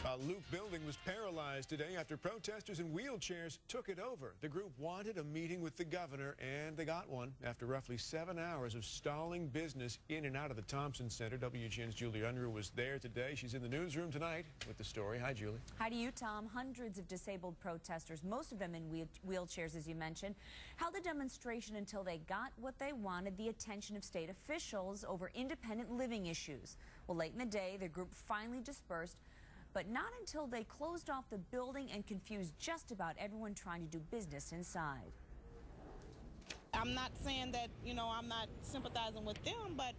A Loop building was paralyzed today after protesters in wheelchairs took it over. The group wanted a meeting with the governor, and they got one after roughly 7 hours of stalling business in and out of the Thompson Center. WGN's Julie Unruh was there today. She's in the newsroom tonight with the story. Hi, Julie. Hi to you, Tom. Hundreds of disabled protesters, most of them in wheelchairs, as you mentioned, held a demonstration until they got what they wanted, the attention of state officials over independent living issues. Well, late in the day, the group finally dispersed, but not until they closed off the building and confused just about everyone trying to do business inside. I'm not saying that, I'm not sympathizing with them, but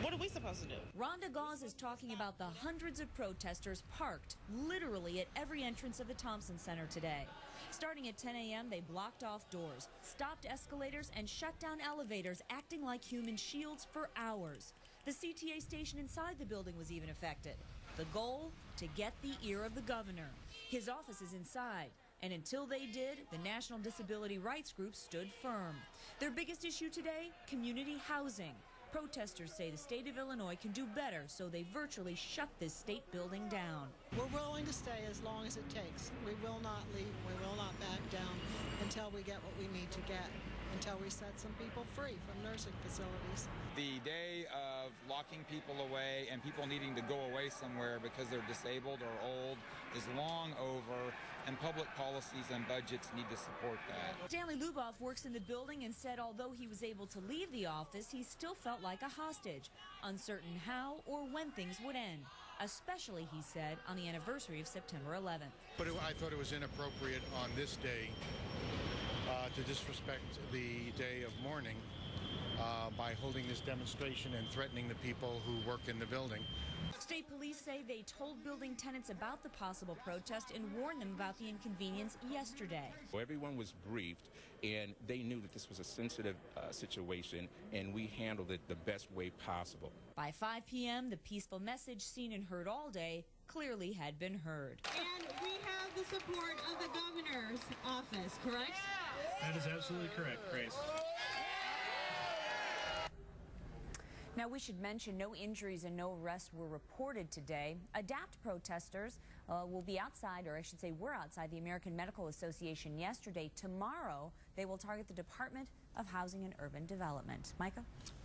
what are we supposed to do? Rhonda Gause is talking about the hundreds of protesters parked literally at every entrance of the Thompson Center today. Starting at 10 a.m., they blocked off doors, stopped escalators, and shut down elevators, acting like human shields for hours. The CTA station inside the building was even affected. The goal? To get the ear of the governor. His office is inside, and until they did, the National Disability Rights Group stood firm. Their biggest issue today? Community housing. Protesters say the state of Illinois can do better, so they virtually shut this state building down. We're willing to stay as long as it takes. We will not leave. We will not back down until we get what we need to get, until we set some people free from nursing facilities. The day of locking people away and people needing to go away somewhere because they're disabled or old is long over, and public policies and budgets need to support that. Stanley Luboff works in the building and said although he was able to leave the office, he still felt like a hostage, uncertain how or when things would end, especially, he said, on the anniversary of September 11th. But I thought it was inappropriate on this day to disrespect the day of mourning by holding this demonstration and threatening the people who work in the building. State police say they told building tenants about the possible protest and warned them about the inconvenience yesterday. Well, everyone was briefed, and they knew that this was a sensitive situation, and we handled it the best way possible. By 5 p.m., the peaceful message seen and heard all day clearly had been heard. And we have the support of the governor's office, correct? That is absolutely correct, Grace. Now, we should mention no injuries and no arrests were reported today. ADAPT protesters will be outside, or I should say were outside the American Medical Association yesterday. Tomorrow, they will target the Department of Housing and Urban Development. Micah?